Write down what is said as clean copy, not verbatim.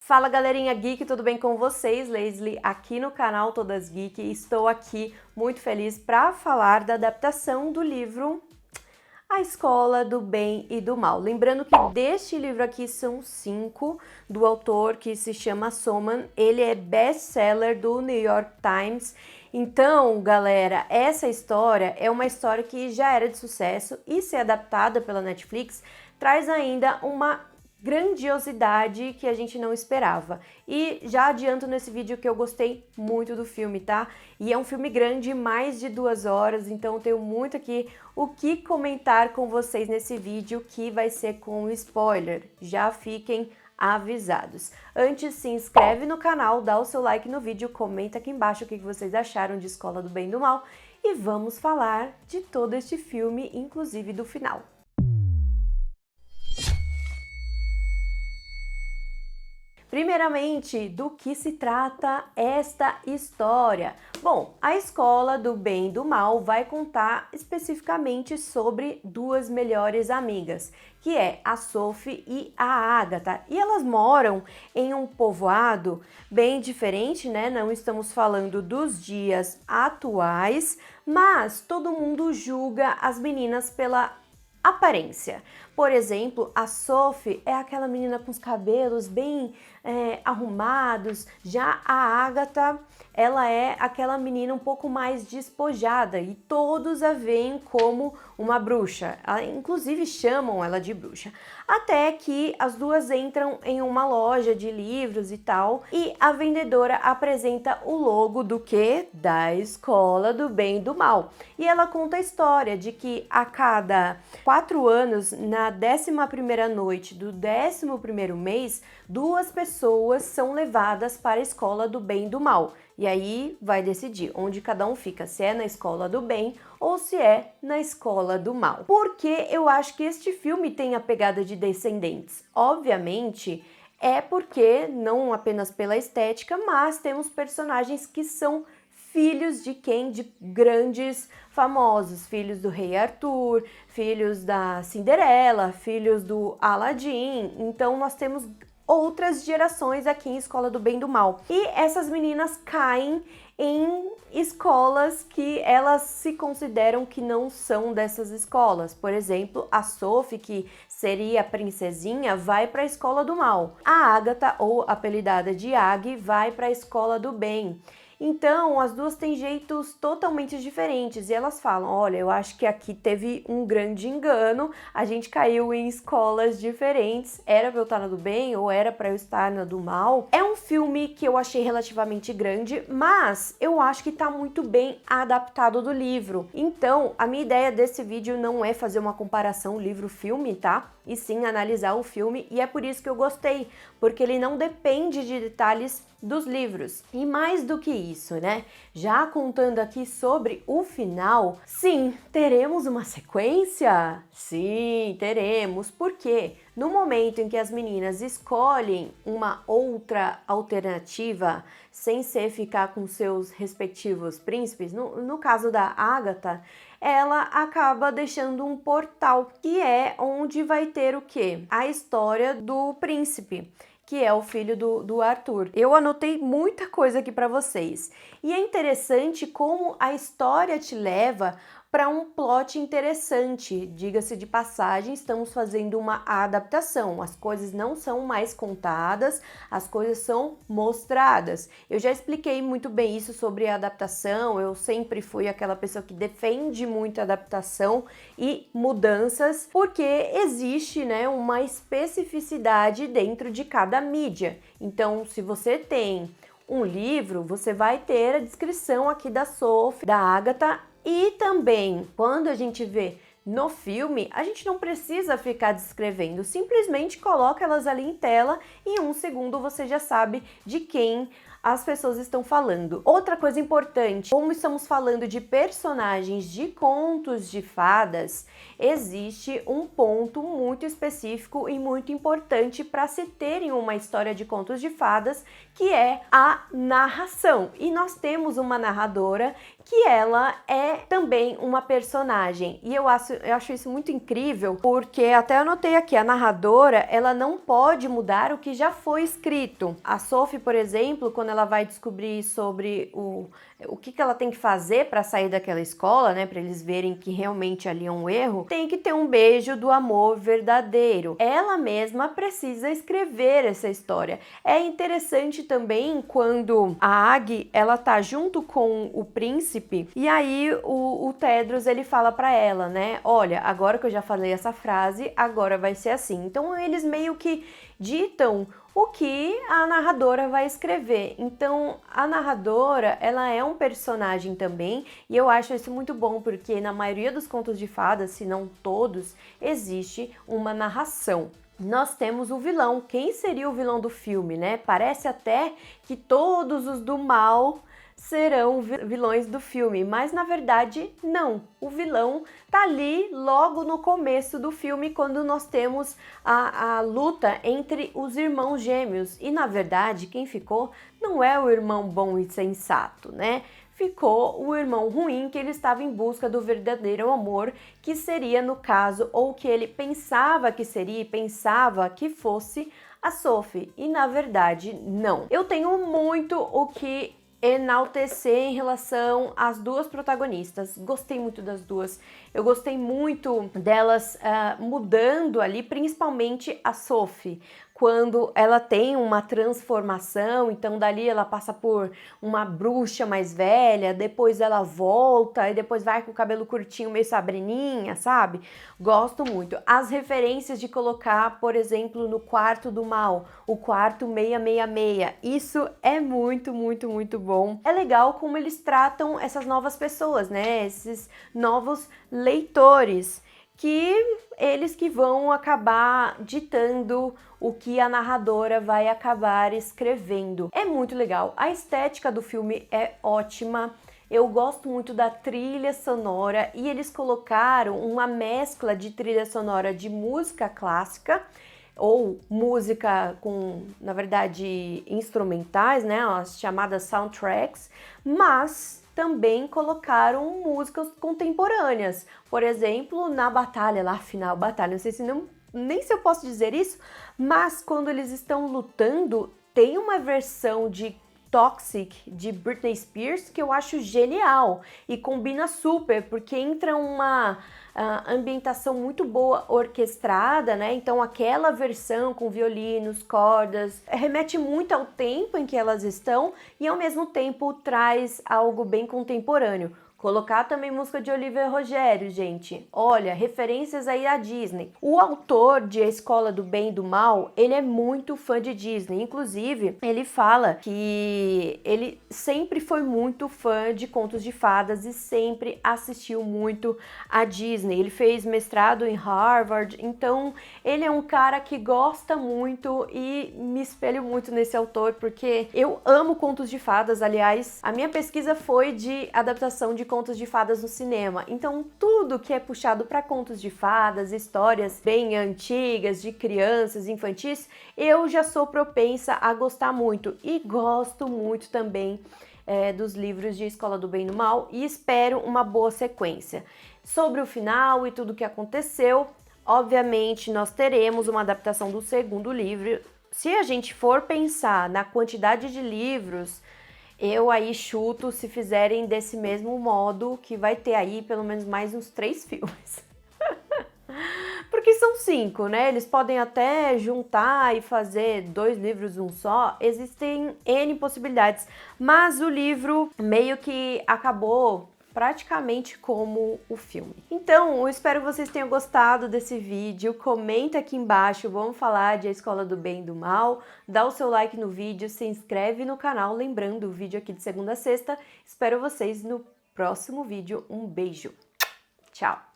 Fala galerinha geek, tudo bem com vocês? Leslie aqui no canal Todas Geek. Estou aqui muito feliz para falar da adaptação do livro A Escola do Bem e do Mal. Lembrando que deste livro aqui são 5, do autor que se chama Soman. Ele é best-seller do New York Times. Então, galera, essa história é uma história que já era de sucesso e ser adaptada pela Netflix traz ainda uma grandiosidade que a gente não esperava. E já adianto nesse vídeo que eu gostei muito do filme, tá? E é um filme grande, mais de 2 horas, então tenho muito aqui o que comentar com vocês nesse vídeo, que vai ser com spoiler. Já fiquem avisados. Antes, se inscreve no canal, dá o seu like no vídeo, comenta aqui embaixo o que vocês acharam de Escola do Bem e do Mal e vamos falar de todo este filme, inclusive do final. Primeiramente, do que se trata esta história? Bom, a Escola do Bem e do Mal vai contar especificamente sobre 2 melhores amigas, que é a Sophie e a Agatha. E elas moram em um povoado bem diferente, né? Não estamos falando dos dias atuais, mas todo mundo julga as meninas pela aparência. Por exemplo, a Sophie é aquela menina com os cabelos bem arrumados, já a Agatha, ela é aquela menina um pouco mais despojada e todos a veem como uma bruxa, inclusive chamam ela de bruxa. Até que as duas entram em uma loja de livros e tal, e a vendedora apresenta o logo do quê? Da Escola do Bem e do Mal. E ela conta a história de que a cada 4 anos, na 11ª noite do 11º mês, 2 pessoas são levadas para a Escola do Bem e do Mal. E aí vai decidir onde cada um fica, se é na Escola do Bem ou se é na Escola do Mal. Porque eu acho que este filme tem a pegada de Descendentes. Obviamente, é porque, não apenas pela estética, mas temos personagens que são filhos de quem? De grandes famosos, filhos do Rei Arthur, filhos da Cinderela, filhos do Aladdin. Então nós temos outras gerações aqui em Escola do Bem e do Mal. E essas meninas caem em escolas que elas se consideram que não são dessas escolas. Por exemplo, a Sophie, que seria a princesinha, vai para a Escola do Mal. A Agatha, ou apelidada de Ag, vai para a Escola do Bem. Então, as duas têm jeitos totalmente diferentes e elas falam, olha, eu acho que aqui teve um grande engano, a gente caiu em escolas diferentes, era pra eu estar na do bem ou era pra eu estar na do mal. É um filme que eu achei relativamente grande, mas eu acho que tá muito bem adaptado do livro. Então, a minha ideia desse vídeo não é fazer uma comparação livro-filme, tá? E sim analisar o filme, e é por isso que eu gostei, porque ele não depende de detalhes dos livros. E mais do que isso, né? Já contando aqui sobre o final, sim, teremos uma sequência? Sim, teremos. Por quê? No momento em que as meninas escolhem uma outra alternativa, sem ser ficar com seus respectivos príncipes, no caso da Agatha, ela acaba deixando um portal, que é onde vai ter o quê? A história do príncipe, que é o filho do Arthur. Eu anotei muita coisa aqui para vocês. E é interessante como a história te leva para um plot interessante. Diga-se de passagem, estamos fazendo uma adaptação. As coisas não são mais contadas, as coisas são mostradas. Eu já expliquei muito bem isso sobre a adaptação. Eu sempre fui aquela pessoa que defende muito a adaptação e mudanças, porque existe, né, uma especificidade dentro de cada mídia. Então, se você tem um livro, você vai ter a descrição aqui da Sophie, da Agatha. E também, quando a gente vê no filme, a gente não precisa ficar descrevendo, simplesmente coloca elas ali em tela e em 1 segundo você já sabe de quem as pessoas estão falando. Outra coisa importante, como estamos falando de personagens de contos de fadas, existe um ponto muito específico e muito importante para se terem uma história de contos de fadas, que é a narração. E nós temos uma narradora que ela é também uma personagem. E eu acho isso muito incrível, porque até anotei aqui, a narradora, ela não pode mudar o que já foi escrito. A Sophie, por exemplo, quando ela vai descobrir sobre o que ela tem que fazer para sair daquela escola, né, para eles verem que realmente ali é um erro, tem que ter um beijo do amor verdadeiro. Ela mesma precisa escrever essa história. É interessante também quando a Aggie, ela tá junto com o príncipe, e aí o Tedros, ele fala para ela, né, olha, agora que eu já falei essa frase, agora vai ser assim. Então eles meio que ditam o que a narradora vai escrever. Então, a narradora, ela é um personagem também, e eu acho isso muito bom, porque na maioria dos contos de fadas, se não todos, existe uma narração. Nós temos o vilão. Quem seria o vilão do filme, né? Parece até que todos os do mal serão vilões do filme, mas na verdade não. O vilão tá ali logo no começo do filme, quando nós temos a luta entre os irmãos gêmeos, e na verdade quem ficou não é o irmão bom e sensato, né? Ficou o irmão ruim, que ele estava em busca do verdadeiro amor, que seria no caso, ou que ele pensava que seria, pensava que fosse a Sophie, e na verdade não. Eu tenho muito o que enaltecer em relação às duas protagonistas. Gostei muito das duas. Eu gostei muito delas mudando ali, principalmente a Sophie, quando ela tem uma transformação, então dali ela passa por uma bruxa mais velha, depois ela volta e depois vai com o cabelo curtinho, meio Sabrininha, sabe? Gosto muito. As referências de colocar, por exemplo, no quarto do mal, o quarto 666, isso é muito, muito, muito bom. É legal como eles tratam essas novas pessoas, né? Esses novos leitores, que eles que vão acabar ditando o que a narradora vai acabar escrevendo. É muito legal. A estética do filme é ótima. Eu gosto muito da trilha sonora, e eles colocaram uma mescla de trilha sonora de música clássica ou música com, na verdade, instrumentais, né, as chamadas soundtracks, mas também colocaram músicas contemporâneas. Por exemplo, na batalha lá, final batalha, não sei se nem se eu posso dizer isso, mas quando eles estão lutando, tem uma versão de Toxic de Britney Spears que eu acho genial e combina super, porque entra uma ambientação muito boa orquestrada, né? Então aquela versão com violinos, cordas, remete muito ao tempo em que elas estão e ao mesmo tempo traz algo bem contemporâneo. Colocar também música de Olivia Rogério, gente. Olha, referências aí à Disney. O autor de A Escola do Bem e do Mal, ele é muito fã de Disney. Inclusive, ele fala que ele sempre foi muito fã de contos de fadas e sempre assistiu muito a Disney. Ele fez mestrado em Harvard, então ele é um cara que gosta muito, e me espelho muito nesse autor, porque eu amo contos de fadas. Aliás, a minha pesquisa foi de adaptação de contos de fadas no cinema, então tudo que é puxado para contos de fadas, histórias bem antigas, de crianças, infantis, eu já sou propensa a gostar muito, e gosto muito também dos livros de Escola do Bem e do Mal, e espero uma boa sequência. Sobre o final e tudo que aconteceu, obviamente nós teremos uma adaptação do segundo livro. Se a gente for pensar na quantidade de livros, eu aí chuto, se fizerem desse mesmo modo, que vai ter aí pelo menos mais uns 3 filmes. Porque são 5, né? Eles podem até juntar e fazer 2 livros um só. Existem N possibilidades. Mas o livro meio que acabou praticamente como o filme. Então, eu espero que vocês tenham gostado desse vídeo. Comenta aqui embaixo, vamos falar de A Escola do Bem e do Mal. Dá o seu like no vídeo, se inscreve no canal. Lembrando, o vídeo aqui de segunda a sexta. Espero vocês no próximo vídeo. Um beijo. Tchau!